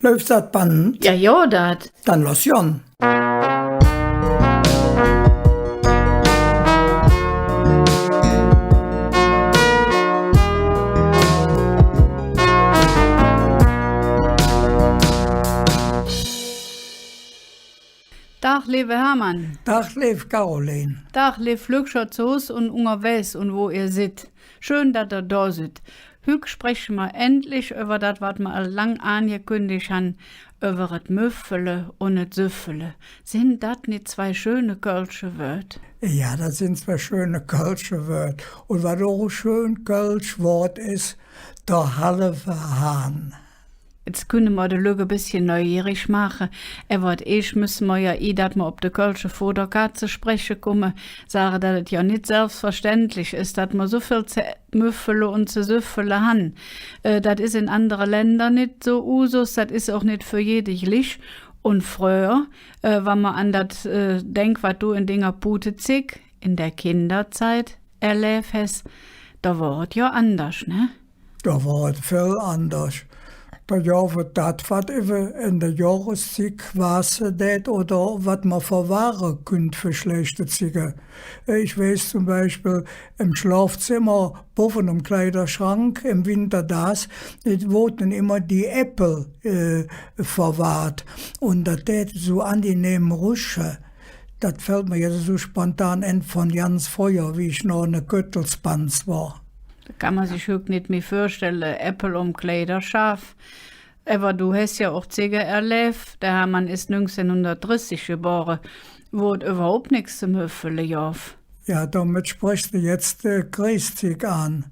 Läuft das Band? Ja, ja, dat. Dann los Jon. Tag, liebe Hermann. Tag, lieb Caroline. Tag, lieb Flügscher zu Hus und unterwegs und wo ihr sit. Schön, dass ihr da sit. Hüg sprechen wir endlich über das, was wir all lang angekündigt haben, über das Müffele und das Süffele. Sind das nicht zwei schöne kölsche Wörter? Ja, das sind zwei schöne kölsche Wörter. Und was auch ein schön kölsch Wort ist, der halve Hahn. Jetzt können wir die Lüge ein bisschen neugierig machen. Müssen wir ja dass wir auf die kölsche Vorderkatze sprechen kommen, sagen, dass es ja nicht selbstverständlich ist, dass wir so viel zu müffeln und zu süffeln haben. Das ist in anderen Ländern nicht so Usus, das ist auch nicht für jeglich. Und früher, wenn man an das denkt, was du in Dingerpute zig in der Kinderzeit erlebt hast, da war es ja anders, ne? Da war es viel anders. Da ja, das, was in der Jahreszeit quasi das oder was man verwahren könnte für schlechte Ziege. Ich weiß zum Beispiel, im Schlafzimmer, boven im Kleiderschrank, im Winter wurden immer die Äpfel verwahrt. Und das so angenehm Rusche. Das fällt mir jetzt so spontan ein von ganz früher, wie ich noch eine Göttelsbanz war. Da kann man sich auch nicht mehr vorstellen, Äpfel um Kleider scharf. Aber du hast ja auch Ziege erlebt, der Hermann ist 1930 geboren, wo es überhaupt nichts zum Höfele gab. Ja, damit sprichst du jetzt Christik an.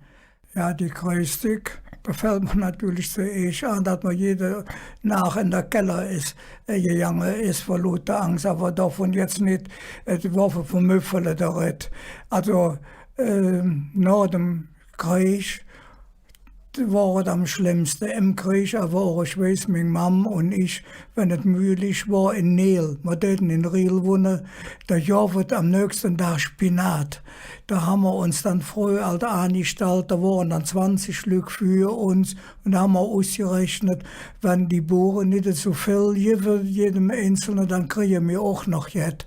Ja, die Christik, da fällt mir natürlich zuerst an, dass man jede Nacht in der Keller ist, gegangen ist vor lauter Angst, aber davon jetzt nicht, die Waffe vom Müffele da redet. Also, nach dem Krieg war es am schlimmsten. Im Krieg war ich weiß, meine Mama und ich, wenn es mühlich war, in Nehl, wir dürfen in Riel wohnen, da gab am nächsten Tag Spinat. Da haben wir uns dann früh alt angestellt, da waren dann 20 Stück für uns und da haben wir ausgerechnet, wenn die Bauern nicht so viel geben, jedem Einzelnen, dann kriegen wir auch noch jetzt.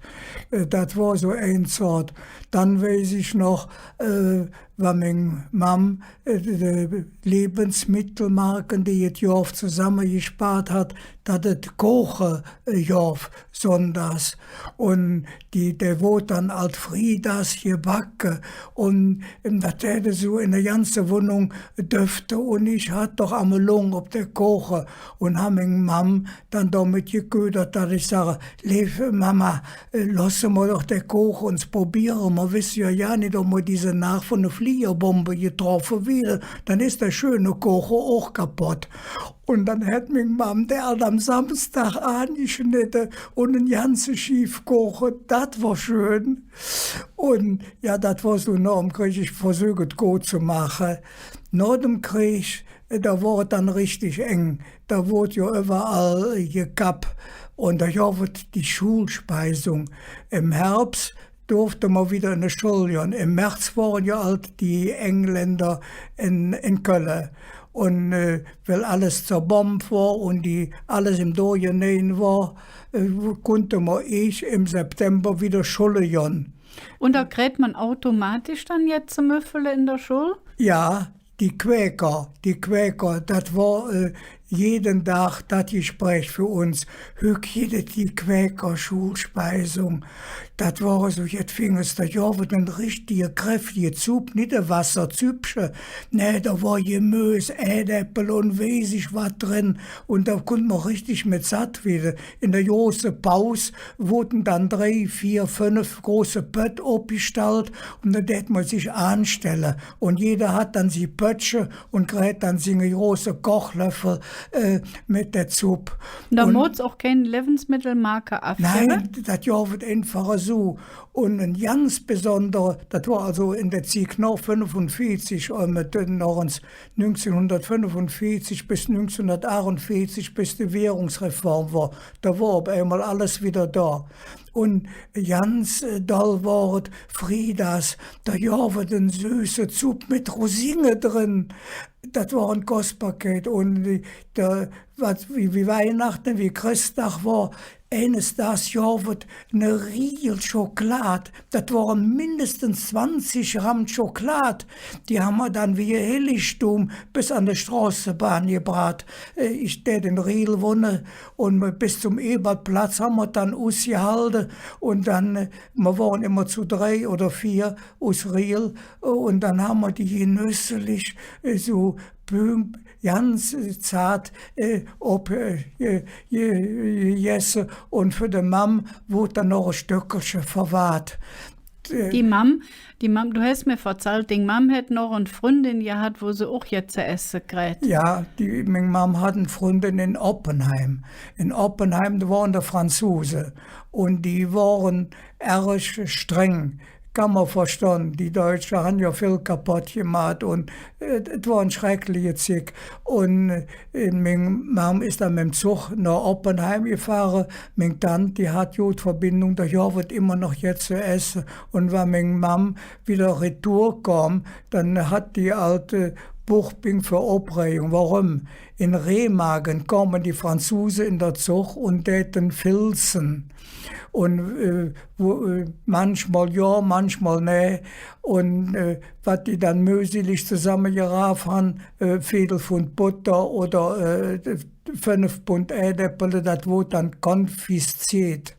Das war so ein Sort. Dann weiß ich noch, wenn meine Mom die Lebensmittelmarken, die jetzt Jahr zusammengespart hat, dass es kochen Jahr sonntags. Und der wurde dann als Friedas gebacken. Und das hätte so in der ganzen Wohnung dürfte. Und ich hatte doch einmal Lung auf der Koche. Und habe meine Mom dann damit geködert, dass ich sage, liebe Mama, lassen wir doch der Koch uns probieren. Man wissen ja nicht, ob wir diese Nacht von einer Fliegerbombe getroffen werden. Dann ist der schöne Kocher auch kaputt. Und dann hat meine Mom der am Samstag angeschnitten und ein ganzes Schiff kochen. Das war schön. Und ja, das war so nach dem Krieg, ich versucht gut zu machen. Nach dem Krieg, da war es dann richtig eng. Da wurde ja überall gekappt. Und da gab die Schulspeisung. Im Herbst durfte man wieder in die Schule gehen. Im März waren ja halt die Engländer in Köln. Und weil alles zerbombt war und alles im Durchnähen war, konnte man im September wieder Schule gehen. Und da kriegt man automatisch dann jetzt zum Müffele in der Schule? Ja, die Quäker, das war jeden Tag das Gespräch für uns. Jede die Quäker-Schulspeisung. Das war so, jetzt fing es da ja mit einem richtigen, kräftigen Zug, nicht ein Wasserzübchen. Nee, da war Gemüse, Äpfel und weiß ich was drin. Und da konnte man richtig mit satt werden. In der großen Pause wurden dann 3, 4, 5 große Pötte aufgestellt und da hätte man sich anstellen. Und jeder hat dann sie Pöttchen und kriegt dann seine große Kochlöffel mit der Suppe. Da muss auch kein Lebensmittelmarke abstellen? Nein, das wird einfach so. Und ein ganz besonderer, das war also in der Zeit nach 45, mit 1945 bis 1948, bis die Währungsreform war. Da war auf einmal alles wieder da. Und ganz doll ward Friedas, da jawe den süße Zug mit Rosine drin. Das war ein Kostpaket. Und wie Weihnachten, wie Christtag war, eines das Jahr wird eine Riegel Schokolade. Das waren mindestens 20 Gramm Schokolade. Die haben wir dann wie Heiligtum bis an die Straßenbahn gebracht. Ich der den Riegel wunne und bis zum Ebertplatz haben wir dann ausgehalten. Und dann, wir waren immer zu 3 oder 4 aus Riegel. Und dann haben wir die genüsslich so ganz zart gegessen und für die Mam wurde dann noch ein Stückchen verwahrt. Die Mam, du hast mir erzählt, die Mam hat noch eine Freundin gehabt, wo sie auch jetzt zu essen kriegt. Ja, meine Mam hat eine Freundin in Oppenheim. In Oppenheim, da waren die Franzosen und die waren erg streng. Kann man verstehen. Die Deutschen haben ja viel kaputt gemacht und es war ein schrecklicher Zeit. Und meine Mom ist dann mit dem Zug nach Oppenheim gefahren. Meine Tante, die hat gut Verbindung, da wird immer noch jetzt zu essen. Und wenn meine Mom wieder retour kam, dann hat die alte Buchbing für Aufregung. Warum? In Remagen kommen die Franzosen in der Zug und täten filzen. Und manchmal ja, manchmal ne. Und was die dann mühselig zusammengerafft haben, Viertel Pfund Butter oder 5 Pfund Erdäpfel, das wurde dann konfisziert.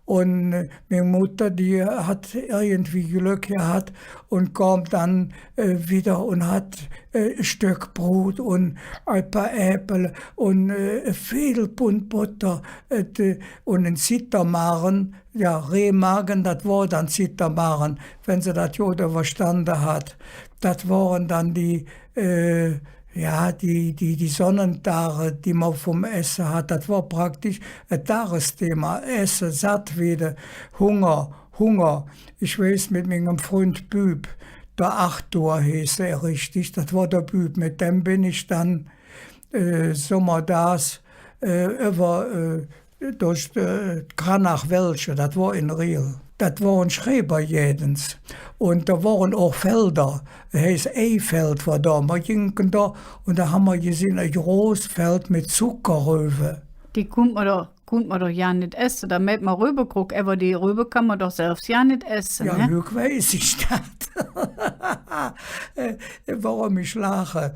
Und meine Mutter, die hat irgendwie Glück gehabt und kam dann wieder und hat ein Stück Brot und ein paar Äpfel und viel Pfund Butter und ein Zittermaren. Ja, Remagen, das war dann Zittermaren, wenn sie das Jode verstanden hat. Das waren dann die Sonnentage, die man vom Essen hat, das war praktisch ein Tagesthema. Essen, satt werden, Hunger. Ich weiß, mit meinem Freund Büb, der Achtor hieß er richtig, das war der Büb. Mit dem bin ich dann sommerdags durch Kranach-Welche, das war in Riel. Das waren Schreberjädens. Und da waren auch Felder. Das heißt Eifeld war da. Wir gingen da und da haben wir gesehen, ein großes Feld mit Zuckerrübe. Die kommt man doch ja nicht essen. Da möchte man Rübe gucken, aber die Rübe kann man doch selbst ja nicht essen. Ja, ne? weiß ich das. Warum ich lache?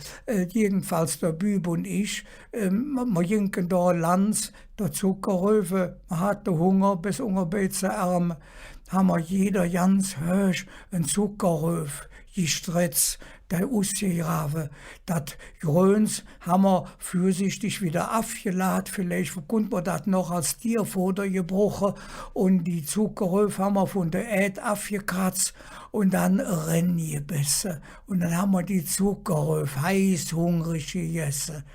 Jedenfalls der Büb und ich, wir gingen da Lanz, der Zuckerrübe, man hatte Hunger bis Arme, haben wir jeder ganz höch ein Zuckerrübe gestretzt, der ausgegraben. Das Gröns haben wir vorsichtig wieder abgeladen, vielleicht konnte man das noch als Tierfutter gebrochen und die Zuckerrübe haben wir von der Erde abgekratzt und dann reingebissen. Und dann haben wir die Zuckerrübe heiß hungrig gegessen.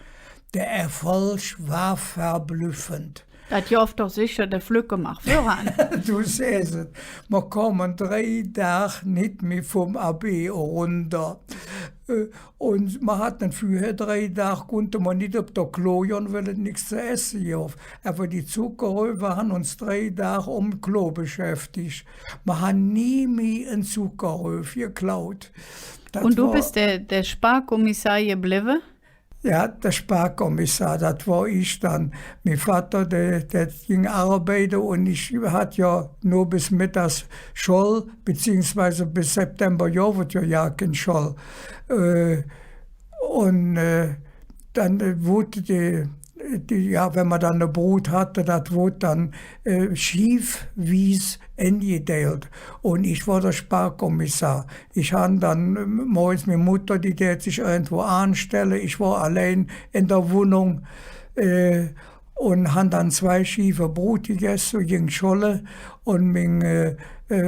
Der Erfolg war verblüffend. Das jofft doch sicher der Flücke macht voran. Du siehst es, wir kommen 3 Tage nicht mehr vom AB runter. Und man hat dann früher 3 Tage, konnte man nicht auf der Klo gehen, weil es nichts zu essen gab. Aber die Zuckerrübe haben uns 3 Tage um Klo beschäftigt. Wir haben nie mehr einen Zuckerrübe geklaut. Und du bist der Sparkommissar geblieben? Ja, der Sparkommissar, das war ich dann. Mein Vater, der ging arbeiten und ich hatte ja nur bis mittags Scholl, beziehungsweise bis September ja kein Scholl. Dann wurde wenn man dann eine Brut hatte, das wurde dann schief wies eingeteilt. Und ich war der Sparkommissar. Ich habe dann morgens meine Mutter, die sich irgendwo anstellen. Ich war allein in der Wohnung und habe dann 2 schiefe Brot gegessen, ging Scholle. Und mein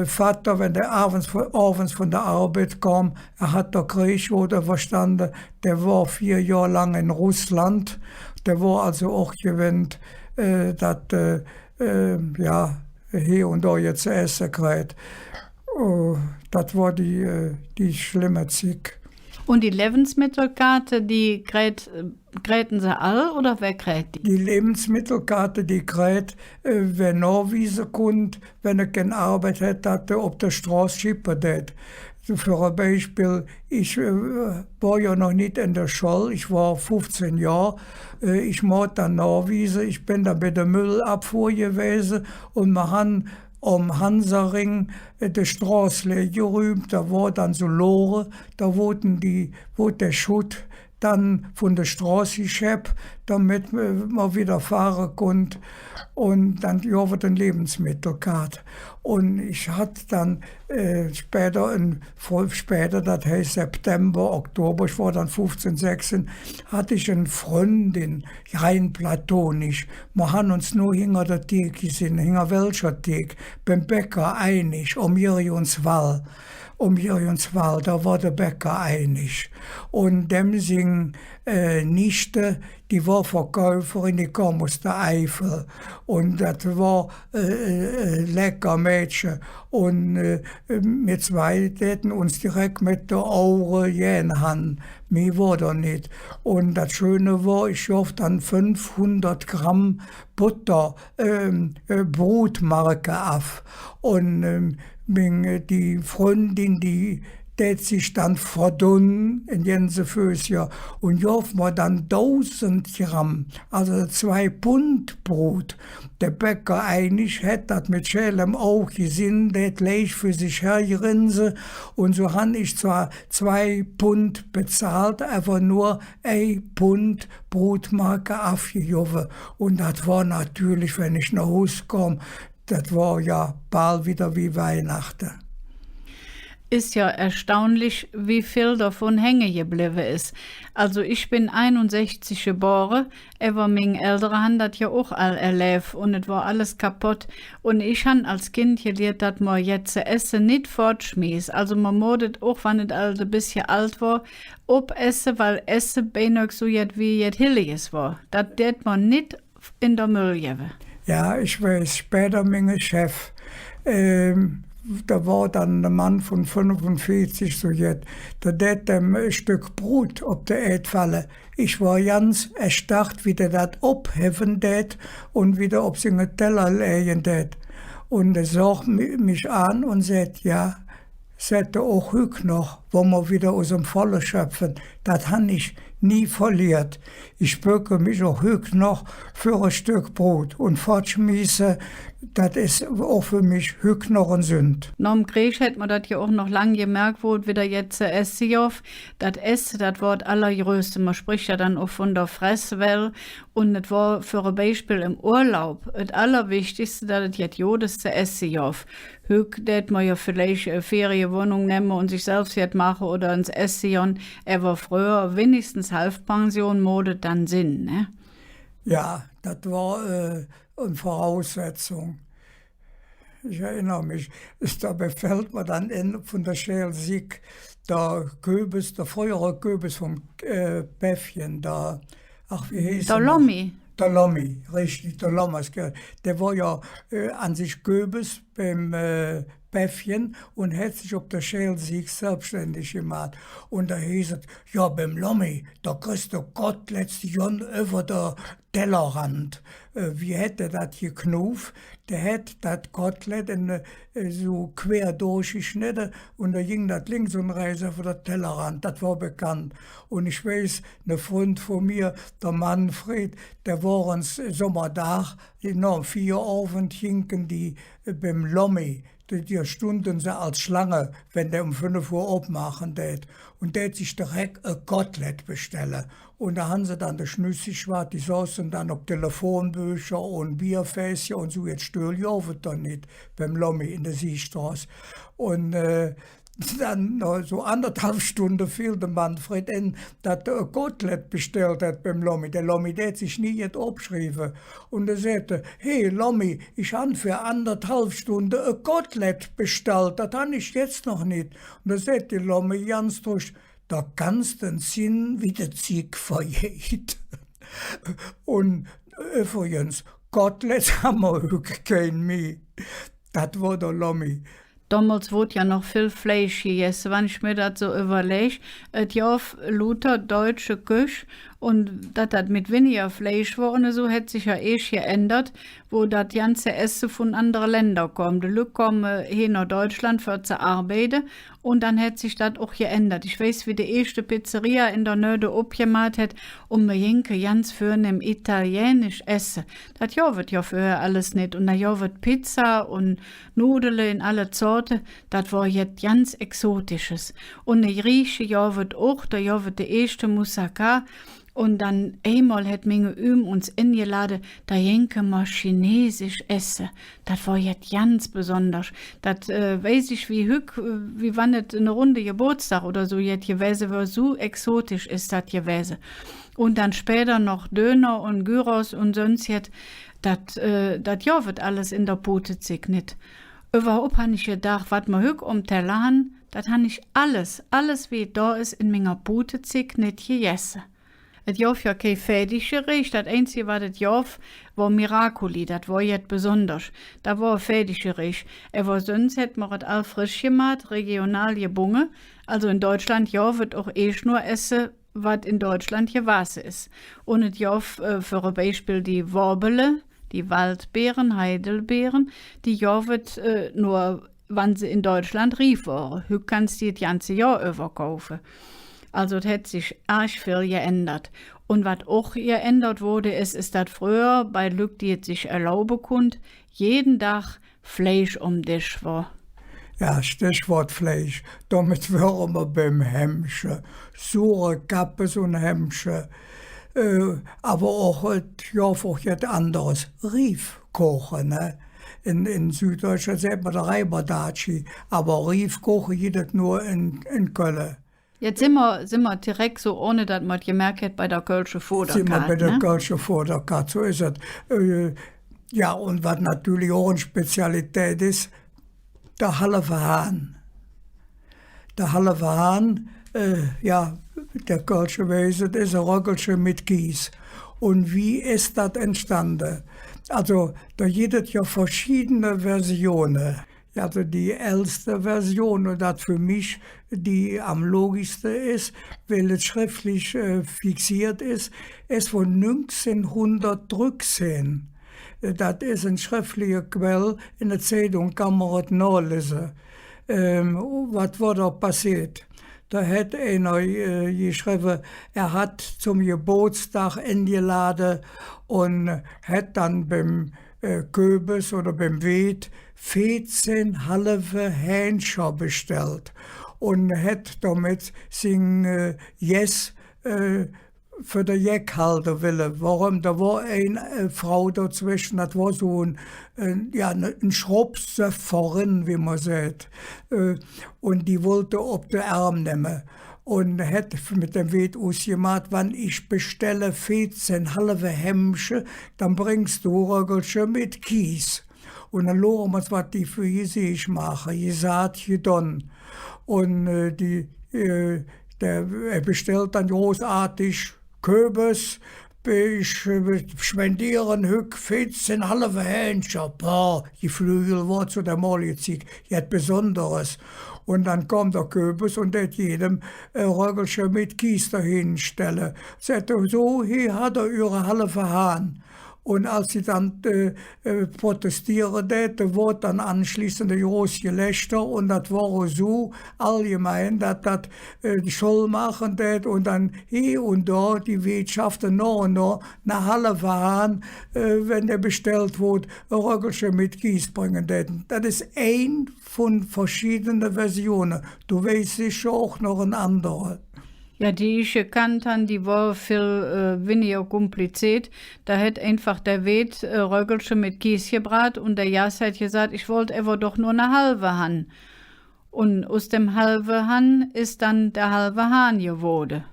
Vater, wenn der abends von der Arbeit kam, hat der Krieg verstanden, der war 4 Jahre lang in Russland. Der war also auch gewöhnt, dass hier und da jetzt zu essen kriegt. Das war die schlimme Zeit. Und die Lebensmittelkarte, die kriegt Gräten sie all oder wer grät die? Die Lebensmittelkarte, die kriegt, wenn nachweisen kommt, wenn er keine Arbeit hat, dass er auf der Straße schippen hat. So für ein Beispiel, ich war ja noch nicht in der Schule, ich war 15 Jahre, ich muss dann nachweisen, ich bin da bei der Müllabfuhr gewesen und wir haben am Hansaring die Straße leer gerühmt, da war dann so Lore, da wurde der Schutt dann von der Straße geschäbt, damit man wieder fahren konnte. Und dann ja, den Lebensmittelkarte. Und ich hatte dann später, das heißt September, Oktober, ich war dann 15, 16, hatte ich eine Freundin, rein platonisch. Wir haben uns nur hinter der Theke gesehen, hinter welcher Theke? Beim Bäcker einig, um Jürjenswall. Da war der Bäcker einig. Und dem sing Nichte, die war Verkäuferin, die kam aus der Eifel. Und das war lecker Mädchen. Und wir zwei täten uns direkt mit der Aure jähen han. Mir war da nicht. Und das Schöne war, ich schaff dann 500 Gramm Butter, Brotmarke auf. Und die Freundin, die tät sich dann verdunn in jense Fösja und joff mir dann 1000 Gramm, also 2 Pfund Brot. Der Bäcker einig hätt dat mit schälem auch gesinn, tät leich für sich hergerinse und so han ich zwar 2 Pfund bezahlt, aber nur 1 Pfund Brotmarke aufgejoffe. Und das war natürlich, wenn ich nach Hause kam, das war ja bald wieder wie Weihnachten. Ist ja erstaunlich, wie viel davon hängen geblieben ist. Also ich bin 61 geboren, aber meine Eltern haben das ja auch all erlebt und es war alles kaputt. Und ich habe als Kind gelernt, dass man jetzt Essen nicht fortschmiss. Also man modet auch, wenn es also ein bisschen alt war, essen, weil Essen beinahe so jetzt wie jetzt Hilliges war. Das tät man nicht in der Müll geben. Ja, ich weiß, später mein Chef, da war dann ein Mann von 45, so jetzt, der tät dem ein Stück Brot ob der Erd falle. Ich war ganz erstarrt, wie der das abheffen tät und wieder auf seine Teller legen tät. Und er sagt mich an und sagt, ja, sagt er auch heute noch, wo wir wieder aus dem Vollen schöpfen. Das habe ich nie verliert. Ich bücke mich auch heute noch für ein Stück Brot und fortschmiesse, das ist auch für mich heute noch ein Sünd. Norm Krieg hätte man das ja auch noch lange gemerkt, wo wieder jetzt Essen auf. Das Essen, das war das Allergrößte. Man spricht ja dann auch von der Fresswelle. Und das war für ein Beispiel im Urlaub das Allerwichtigste, dass es jetzt jedes zu essen auf. Heute hätte man ja vielleicht eine Ferienwohnung nehmen und sich selbst jetzt machen oder ins Essen. Aber früher wenigstens Halbpension Mode dann Sinn, ne? Ja, das war eine Voraussetzung. Ich erinnere mich, da befällt mir dann von der Schelsig der Köbis, der frühere Köbis vom Bäffchen, wie hieß der Lommi. Der Lommi, richtig, der Lommers. Der war ja an sich Köbis beim Bäffchen und hat sich auf der Schelsig selbstständig gemacht. Und da hieß es, ja, beim Lommi, da kriegst du Koteletts Jon über der Tellerrand. Wie hätte das geknuft? Der hätte das Kotelett so quer durchgeschnitten und da ging das links und rechts auf der Tellerrand. Das war bekannt. Und ich weiß, ein Freund von mir, der Manfred, der war uns Sommerdach, noch 4 Abend hinken die beim Lommi. Die stunden sie als Schlange, wenn der um 5 Uhr abmachen tät. Und der hat sich direkt ein Kotelett bestellen. Und da haben sie dann das Schnüssig war, die saßen dann auf Telefonbücher und Bierfässchen und so, jetzt stört ja dann nicht beim Lommi in der Seestraße. Und dann so 1,5 Stunden fiel der Manfred in, dass er ein Kotelett bestellt hat beim Lommi. Der Lommi, der hat sich nie jetzt abgeschrieben. Und er sagte, hey Lommi, ich habe für 1,5 Stunden ein Kotelett bestellt, das habe ich jetzt noch nicht. Und er sagte Lommi ganz durch, da kannst du den Sinn wie der Zieg verjäht. Und übrigens, Kotelett haben wir auch kein mehr. Das war der Lommi. Damals wurde ja noch viel Fleisch gegessen, wenn ich mir das so überlege. Es gab lauter deutsche Küche Und das mit weniger Fleisch war und so hat sich ja geändert, wo das ganze Essen von anderen Ländern kommt. Die Leute kommen hier nach Deutschland für zu arbeiten und dann hat sich das auch geändert. Ich weiß, wie die erste Pizzeria in der Nähe aufgemacht hat, wir jenke ganz vornehm italienisch essen. Das ja wird ja für alles nicht. Und dann ja wird Pizza und Nudeln in alle Sorten, das war jetzt ganz Exotisches. Und der Grieche ja wird auch, da ja wird der erste Moussaka. Und dann einmal hat meine uns eingeladen, da jenke mal chinesisch essen. Das war jetzt ganz besonders. Das weiß ich wie wann es eine Runde Geburtstag oder so jetzt gewesen war, so exotisch ist das gewesen. Und dann später noch Döner und Gyros und sonst jetzt, das ja wird alles in der Potezig nicht. Überhaupt habe ich gedacht, was wir hück Teller haben, das habe ich alles wie da ist in meiner Potezig nicht gegessen. Es jauf ja kein Fädiggericht, das Einzige, was es jauf, war Miracoli, das war jetzt besonders. Da war ein Fädiggericht. Aber sonst hätten wir es all frisch gemacht, regional gebungen. Also in Deutschland ja wird auch nur essen, was in Deutschland gewachsen ist. Und es jauf für ein Beispiel die Worbele, die Waldbeeren, Heidelbeeren, die ja wird nur, wann sie in Deutschland rief waren. Du kannst die das ganze Jahr über kaufen. Also es hat sich arg viel geändert. Und was auch geändert wurde, ist, dass früher bei Leuten, die es sich erlauben konnten, jeden Tag Fleisch um den Tisch war. Ja, Stichwort Fleisch. Damit wären wir beim Hemmsche. Sure Kappes und Hemmsche. Aber auch, ja, auch jetzt anderes. Rief kochen, ne? In Süddeutschland sagt man der Reiberdatschi. Aber Rief kochen geht das nur in Köln. Jetzt sind wir direkt so, ohne dass man gemerkt hat, bei der Kölsche Vorderkarte. Sind wir bei der Kölsche Vorderkarte, so ist es. Ja, und was natürlich auch eine Spezialität ist, der halve Hahn. Der halve Hahn, ja, der Kölsche Wesen ist ein Röckelchen mit Kies. Und wie ist das entstanden? Also, da gibt es ja verschiedene Versionen. Also die älteste Version, und das für mich die am logischsten ist, weil es schriftlich fixiert ist von 1913. Das ist ein schriftlicher Quell, in der Zeitung kann man es nachlesen. Was war da passiert? Da hat einer geschrieben, er hat zum Geburtstag eingeladen und hat dann beim Köbes oder beim Weet 14 halbe Hähnscher bestellt und hat damit sein Yes für den Jeck halten wollen. Warum? Da war eine Frau dazwischen, das war so ein Schraubsöfferin, wie man sagt. Und die wollte auf den Arm nehmen. Und hat mit dem Weet ausgemacht, wenn ich bestelle 14 halbe Hemmsche, dann bringst du Röckelchen mit Kies. Und dann schauen wir uns, was die für sich machen. Gesagt, getan. Und er bestellt dann großartig Köbes, ich spendieren hück 14 halbe Hähnscher, die Flügel war zu der Molizig, jetzt Besonderes. Und dann kommt der Köbes und hat jedem Röckelchen mit Kies dahin stellen. Sagt er, so, hier hat er ihre halbe Hahn. Und als sie dann protestieren, wurde dann anschließend ein großes Gelächter und das war so allgemein, dass das Scholl machen und dann hier und da die Wirtschaften noch und noch eine halbe Hahn, wenn der bestellt wurde, ein Röckelchen mit Kies bringen. Das ist ein von verschiedenen Versionen. Du weißt sicher auch noch ein anderer. Ja, die ich gekannt habe, die war viel weniger kompliziert. Da hat einfach der Weet Röckelchen mit Kies gebraten und der Jas hat gesagt, ich wollte aber doch nur eine halbe Hahn. Und aus dem halben Hahn ist dann der halbe Hahn geworden.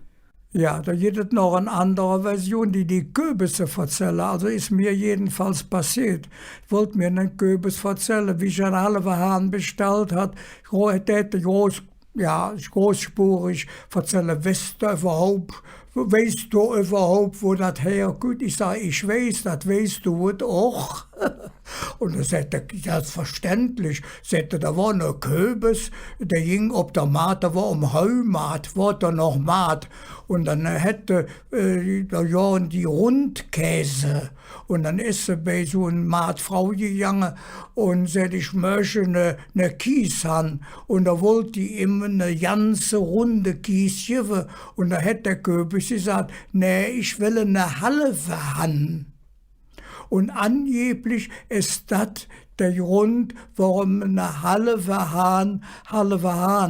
Ja, da gibt es noch eine andere Version, die Köbisse erzählen. Also ist mir jedenfalls passiert. Ich wollte mir einen Köbis erzählen, wie ich einen halben Hahn bestellt hat. Großspurig erzählen, weißt du überhaupt, wo das herkommt? Ich sage, ich weiß, das weißt du auch. Und er sagte, selbstverständlich, sagte, da war noch Kürbis, der ging ob der Maat, da war Heumaat, war da noch Maat. Und dann hätte ja die Rundkäse. Und dann ist sie bei so einer Maatfrau gegangen und sagte, ich möchte eine Kies haben. Und da wollte die immer eine ganze runde Kies geben. Und da hätte der Kürbis gesagt, nee, ich will eine halbe haben. Und angeblich ist das der Grund, warum eine halbe Hahn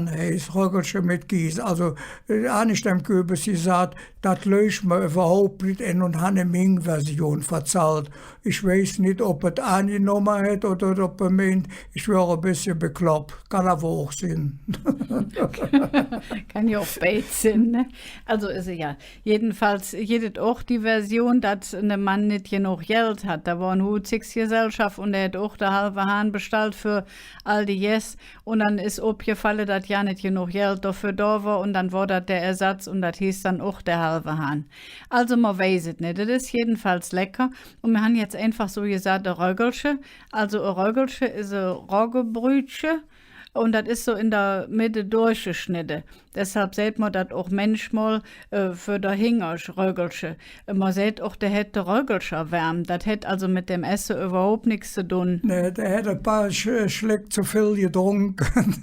heißt, Rögelsche mit Kies. Also, an dem Kürbis gesagt, das löst man überhaupt nicht in und hat eine Ming-Version verzahlt. Ich weiß nicht, ob es angenommen hat oder ob er meint, ich wäre ein bisschen bekloppt. Kann aber auch sein. Kann ja auch beit sein, ne? Also ist ja, jedenfalls, jedet auch die Version, dass ein Mann nicht genug Geld hat. Da war eine Hutsigsgesellschaft und er hat auch der halbe Hahn bestellt für all die Yes. Und dann ist aufgefallen, dass ja nicht genug Geld dafür da war und dann war das der Ersatz und das hieß dann auch der halbe Hahn. Also man weiß es nicht. Das ist jedenfalls lecker. Und wir haben jetzt einfach so gesagt, ein Rögelsche. Also ein Rögelsche ist ein Roggebrötchen. Und das ist so in der Mitte durchgeschnitten. Deshalb sieht man das auch manchmal für der Hingersch-Rögelsche. Man sieht auch, der hätte Rögelscher wärm. Das hätte also mit dem Essen überhaupt nichts zu tun. Nee, der hätte ein paar Schläge zu viel getrunken.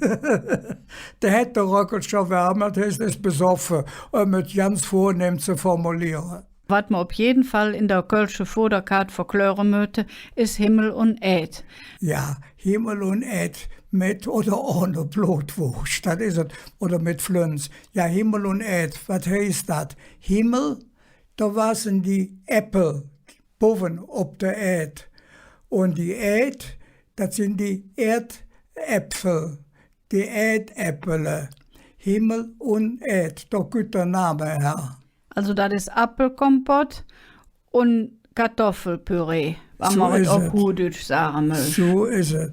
Der hätte Rögelscher wärm, das ist besoffen, um es ganz vornehm zu formulieren. Was man auf jeden Fall in der Kölsche Vorderkarte verklären möchte, ist Himmel und Erd. Ja, Himmel und Erd mit oder ohne Blutwurst, das ist es. Oder mit Flöns. Ja, Himmel und Erd, was heißt das? Himmel, da waren die Äpfel, boven auf der Erd. Und die Erd, das sind die Erdäpfel, die Erdäpfel. Himmel und Erd, da gibt der Name her. Also das ist Apfelkompott und Kartoffelpüree, was So man ist auf es. Hochdeutsch sagen muss. So ist es.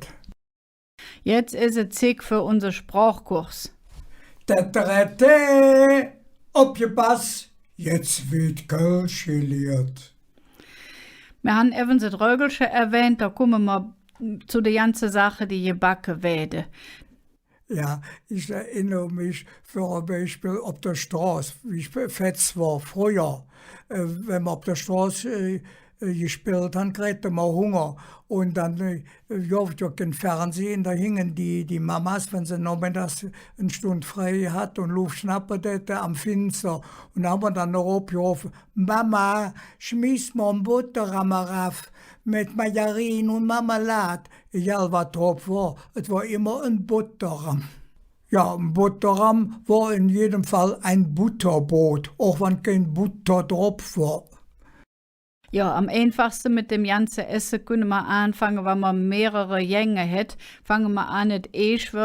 Jetzt ist es Zeit für unseren Sprachkurs. Der dritte, aufgepasst, jetzt wird Kölsch gelehrt. Wir haben eben das Rögelsche erwähnt, da kommen wir zu der ganzen Sache, die gebacken werden. Ja, ich erinnere mich für ein Beispiel auf der Straße, wie ich fetz war früher. Wenn wir auf der Straße gespielt haben, kriegte man Hunger. Und dann, ja, durch den Fernsehen, da hingen die Mamas, wenn sie nachmittags eine Stunde frei hat und Luft schnappert am Fenster. Und da haben wir dann noch aufgerufen, Mama, schmiss mal ein Butterrammer rauf mit Margarine und Marmelade. Egal was drauf war, es war immer ein Butterramm. Ja, ein Butterramm war in jedem Fall ein Butterbrot, auch wenn kein Butter drauf war. Ja, am einfachsten mit dem ganzen Essen können wir anfangen, wenn man mehrere Gänge hat. Fangen wir an mit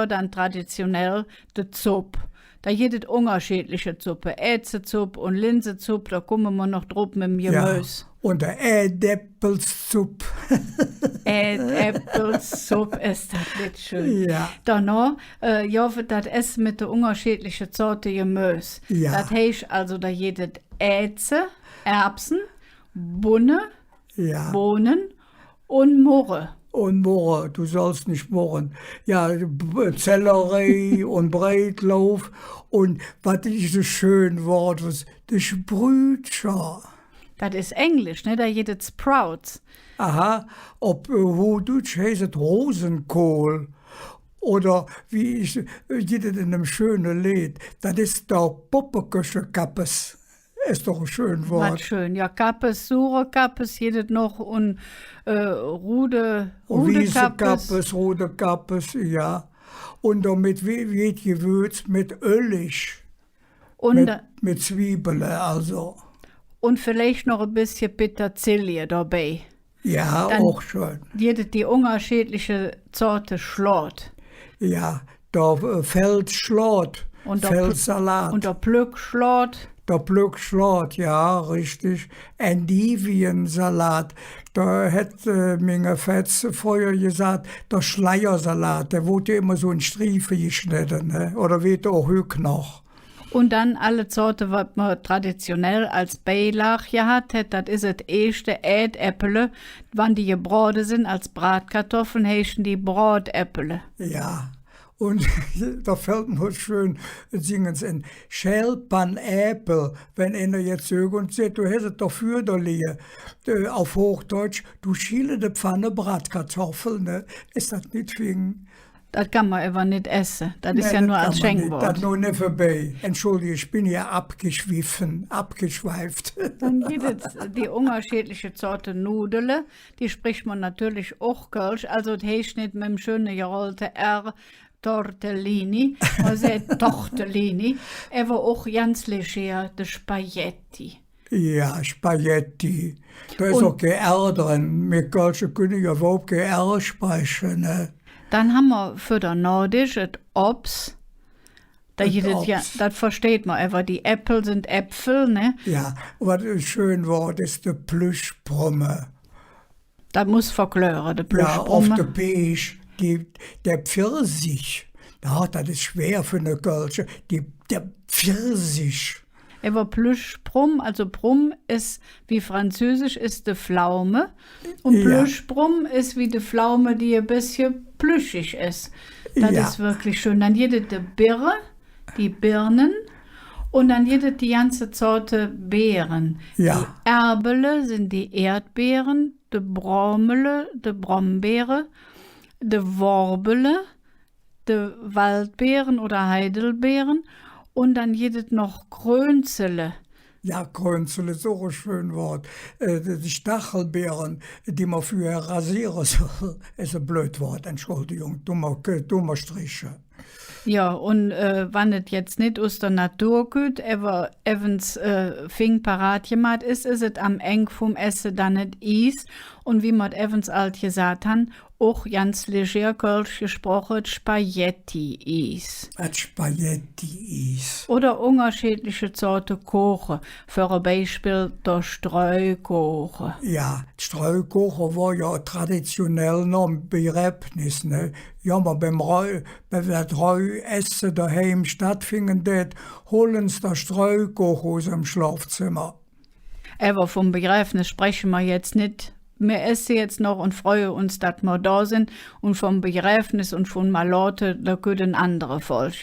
dann traditionell die Suppe. Da gibt es unterschiedliche Suppe, Ätzesuppe und Linsensuppe, da kommen wir noch drauf mit dem Gemüse. Ja, und der Erdäpfelsuppe. Erdäpfelsuppe ist das nicht schön. Ja. Danach, wird das Essen mit der unterschiedlichen Sorte Gemüse. Ja. Das heißt also, da gibt es Ätze, Erbsen, Bunne, Ja. Bohnen und Murre. Und Moore, du sollst nicht murren. Ja, Sellerie und Breitlauf und was ist das schöne Wort, was das Sprütscher. Das ist Englisch, ne? Da gibt es Sprouts. Aha, ob Hochdeutsch heißt es Rosenkohl. Oder wie ich geht es in einem schönen Lied, das ist der Puppeküche-Kappes. Ist doch ein schönes Wort. Was schön. Ja, Kappes, sure Kappes, jedes noch und Rude Wiese Kappes. Kappes, rote Kappes, ja. Und damit wird gewürzt mit Ölig, Und, mit Zwiebeln, also. und vielleicht noch ein bisschen Petersilie dabei. Ja, Dann- auch schön. Jedes die unterschiedliche Sorte Schlot. Ja, der Feldschlot, Und der Feldsalat, Und der Plückschlot. der Plückschlot, ja, richtig. Endiviensalat, da hätte meine Fetz vorher gesagt, der Schleiersalat, der wurde immer so in Striefe geschnitten, ne? Oder wird auch heute noch. Und dann alle Sorten, was man traditionell als Beilage hat, das ist das erste Ätäppele. Wenn die gebraten sind als Bratkartoffeln, heißen die Bratäppele. Ja, und da fällt mir schön, singen sie ein Schälpanäpel, wenn einer jetzt sagt und sagt, du hättest doch für da liegen, auf Hochdeutsch, du schiele de Pfanne Bratkartoffeln, ne? Ist das nicht wegen? Das kann man aber nicht essen. Das ist ja nur als Schenkwort. Das nur nicht vorbei. Entschuldige, ich bin ja abgeschweift. Dann gibt es die unterschiedliche Sorte Nudeln. Die spricht man natürlich auch Kölsch. Also das heißt nicht mit dem schönen gerollten R. Tortellini, man sagt Tortellini, aber auch ganz leger, die Spaghetti. Ja, Spaghetti. Da ist auch kein R drin. Mit Kölsch können ja überhaupt kein R sprechen. Ne? Dann haben wir für den Nordisch das Obst. Das versteht man einfach. Die Äpfel sind Äpfel, ne? Ja, was ein schön Wort ist, der Plüschbrumme. Das muss verklären, der Ja, auf Plüschbrumme. der Beige, der Pfirsich. Ja, das ist schwer für eine Kölsche. Der Pfirsich. Aber Plüschbrumm, also Brumm ist wie Französisch ist die Pflaume und Ja. Plüschbrumm ist wie die Pflaume, die ein bisschen plüschig ist. Das Ja. ist wirklich schön. Dann jede die Birre, die Birnen und dann jede die ganze Sorte Beeren. Ja. Die Erbele sind die Erdbeeren, die Brommele, die Brombeere, die Worbele, die Waldbeeren oder Heidelbeeren und dann jedes noch Krönzele. Ja, Krönzel ist auch ein schönes Wort. Die Stachelbeeren, die man für rasieren soll, ist ein blöd Wort, Entschuldigung, dummer Striche. Ja, und wenn es jetzt nicht aus der Natur kommt, aber evans fing parat gemacht ist es am eng vom Essen dann nicht is. Und wie man evans alt gesagt haben, auch ganz leger Kölsch gesprochen, Spaghetti is. Als Spaghetti ist. Oder unterschiedliche Sorten kochen. Für ein Beispiel der Streukochen. Ja, Streukochen war ja traditionell noch ein Begräbnis. Ne? Ja, aber wenn das Reuessen daheim stattfindet, holen sie das Streukochen aus dem Schlafzimmer. Aber vom Begräbnis sprechen wir jetzt nicht. Wir essen jetzt noch und freuen uns, dass wir da sind. Und vom Begräbnis und von Malote, da können andere Volk.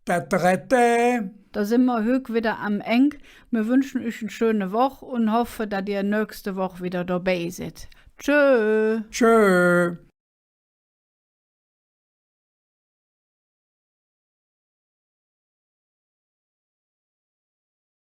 Der dritte. Da sind wir heute wieder am Eng. Wir wünschen euch eine schöne Woche und hoffen, dass ihr nächste Woche wieder dabei seid. Tschö. Tschö.